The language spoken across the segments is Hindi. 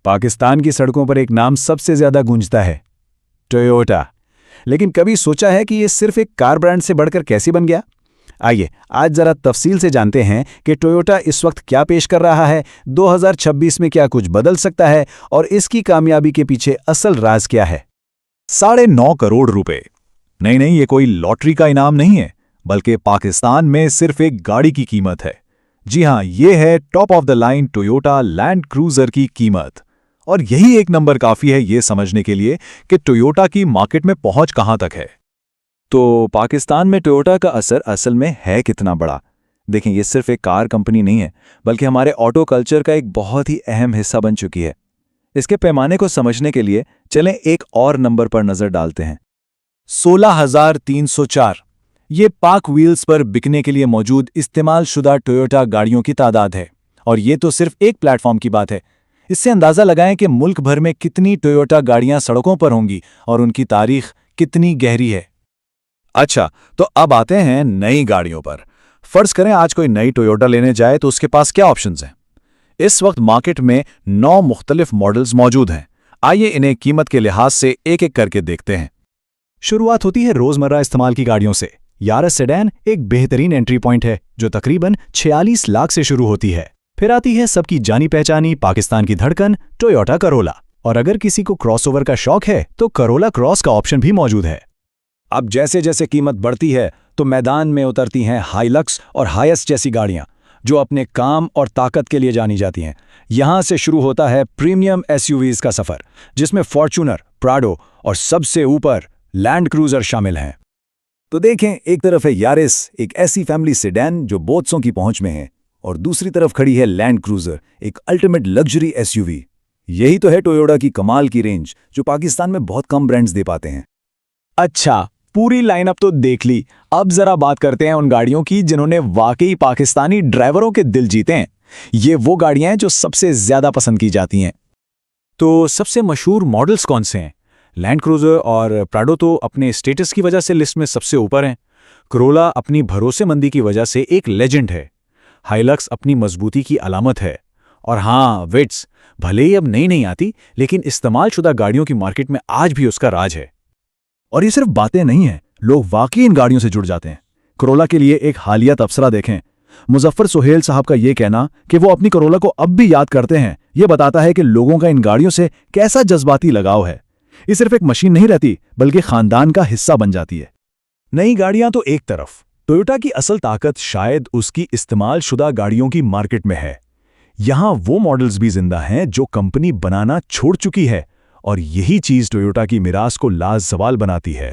पाकिस्तान की सड़कों पर एक नाम सबसे ज्यादा गूंजता है, टोयोटा। लेकिन कभी सोचा है कि ये सिर्फ एक कार ब्रांड से बढ़कर कैसे बन गया? आइए आज जरा तफसील से जानते हैं कि टोयोटा इस वक्त क्या पेश कर रहा है, 2026 में क्या कुछ बदल सकता है और इसकी कामयाबी के पीछे असल राज क्या है। 9.5 करोड़ रुपए। नहीं, ये कोई लॉटरी का इनाम नहीं है, बल्कि पाकिस्तान में सिर्फ एक गाड़ी की कीमत है। जी हां, ये है top of the line Toyota land cruiser की कीमत। और यही एक नंबर काफी है ये समझने के लिए कि टोयोटा की मार्केट में पहुंच कहां तक है। तो पाकिस्तान में टोयोटा का असर असल में है कितना बड़ा? देखें, ये सिर्फ एक कार कंपनी नहीं है, बल्कि हमारे ऑटो कल्चर का एक बहुत ही अहम हिस्सा बन चुकी है। इसके पैमाने को समझने के लिए चलें एक और नंबर पर नजर डालते हैं। 16,304 ये पाक व्हील्स पर बिकने के लिए मौजूद इस्तेमाल शुदा टोयोटा गाड़ियों की तादाद है। और ये तो सिर्फ एक प्लेटफॉर्म की बात है। इससे अंदाजा लगाएं कि मुल्क भर में कितनी टोयोटा गाड़ियां सड़कों पर होंगी और उनकी तारीख कितनी गहरी है। अच्छा, तो अब आते हैं नई गाड़ियों पर। फर्ज करें आज कोई नई टोयोटा लेने जाए तो उसके पास क्या ऑप्शंस हैं? इस वक्त मार्केट में 9 मुख्तलिफ मॉडल्स मौजूद हैं। आइए इन्हें कीमत के लिहाज से एक एक करके देखते हैं। शुरुआत होती है रोजमर्रा इस्तेमाल की गाड़ियों से। यारिस सेडान एक बेहतरीन एंट्री पॉइंट है जो तकरीबन 46 लाख से शुरू होती है। फिर आती है सबकी जानी पहचानी पाकिस्तान की धड़कन टोयोटा करोला। और अगर किसी को क्रॉसओवर का शौक है तो करोला क्रॉस का ऑप्शन भी मौजूद है। अब जैसे जैसे कीमत बढ़ती है तो मैदान में उतरती हैं हाइलक्स और हायस जैसी गाड़ियां, जो अपने काम और ताकत के लिए जानी जाती हैं। यहां से शुरू होता है प्रीमियम एसयूवीज का सफर, जिसमें फॉर्च्यूनर, प्राडो और सबसे ऊपर लैंड क्रूजर शामिल हैं। तो देखें, एक तरफ है यारिस, एक ऐसी फैमिली सेडान जो बहुतों की पहुंच में है, और दूसरी तरफ खड़ी है लैंड क्रूजर, एक अल्टीमेट लग्जरी एसयूवी। यही तो है टोयोटा की कमाल की रेंज, जो पाकिस्तान में बहुत कम ब्रांड्स दे पाते हैं। अच्छा, पूरी लाइनअप तो देख ली। अब जरा बात करते हैं उन गाड़ियों की जिन्होंने वाकई पाकिस्तानी ड्राइवरों के दिल जीते हैं। ये वो गाड़ियां हैं जो सबसे ज्यादा पसंद की जाती हैं। तो सबसे मशहूर मॉडल्स कौन से हैं? लैंड क्रूजर और प्राडो तो अपने स्टेटस की वजह से लिस्ट में सबसे ऊपर हैं। करोला अपनी भरोसेमंदी की वजह से एक लेजेंड है। हाइलक्स अपनी मजबूती की अलामत है। और हाँ, विट्स भले ही अब नई नहीं आती, लेकिन इस्तेमालशुदा गाड़ियों की मार्केट में आज भी उसका राज है। और ये सिर्फ बातें नहीं हैं, लोग वाकई इन गाड़ियों से जुड़ जाते हैं। करोला के लिए एक हालिया तबसरा देखें। मुजफ्फर सोहेल साहब का ये कहना कि वो अपनी करोला को अब भी याद करते हैं, ये बताता है कि लोगों का इन गाड़ियों से कैसा जज्बाती लगाव है। ये सिर्फ एक मशीन नहीं रहती, बल्कि खानदान का हिस्सा बन जाती है। नई गाड़ियां तो एक तरफ, टोयोटा की असल ताकत शायद उसकी इस्तेमालशुदा गाड़ियों की मार्केट में है। यहां वो मॉडल्स भी जिंदा हैं जो कंपनी बनाना छोड़ चुकी है, और यही चीज टोयोटा की मिरास को लाजवाल बनाती है।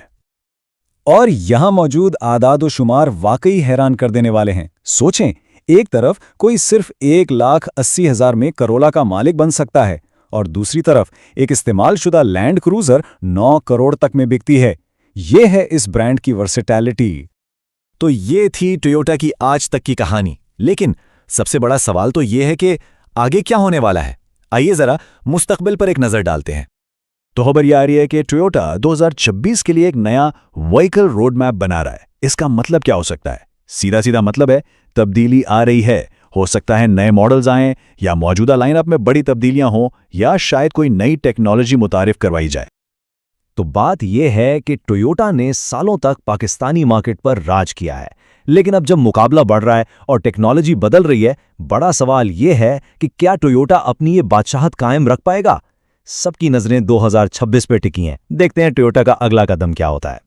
और यहां मौजूद आदाद व शुमार वाकई हैरान कर देने वाले हैं। सोचें, एक तरफ कोई सिर्फ 1,80,000 में करोला का मालिक बन सकता है, और दूसरी तरफ एक इस्तेमालशुदा लैंड क्रूजर 9 करोड़ तक में बिकती है। ये है इस ब्रांड की वर्सेटैलिटी। तो ये थी टोयोटा की आज तक की कहानी। लेकिन सबसे बड़ा सवाल तो ये है कि आगे क्या होने वाला है। आइए जरा मुस्तकबिल पर एक नजर डालते हैं। तो खबर यह आ रही है कि टोयोटा 2026 के लिए एक नया व्हीकल रोड मैप बना रहा है। इसका मतलब क्या हो सकता है? सीधा सीधा मतलब है तब्दीली आ रही है। हो सकता है नए मॉडल्स आएं, या मौजूदा लाइनअप में बड़ी तब्दीलियां हों, या शायद कोई नई टेक्नोलॉजी मुतारिफ करवाई जाए। तो बात यह है कि टोयोटा ने सालों तक पाकिस्तानी मार्केट पर राज किया है, लेकिन अब जब मुकाबला बढ़ रहा है और टेक्नोलॉजी बदल रही है, बड़ा सवाल यह है कि क्या टोयोटा अपनी ये बादशाहत कायम रख पाएगा? सबकी नजरें 2026 पे टिकी हैं। देखते हैं टोयोटा का अगला कदम क्या होता है।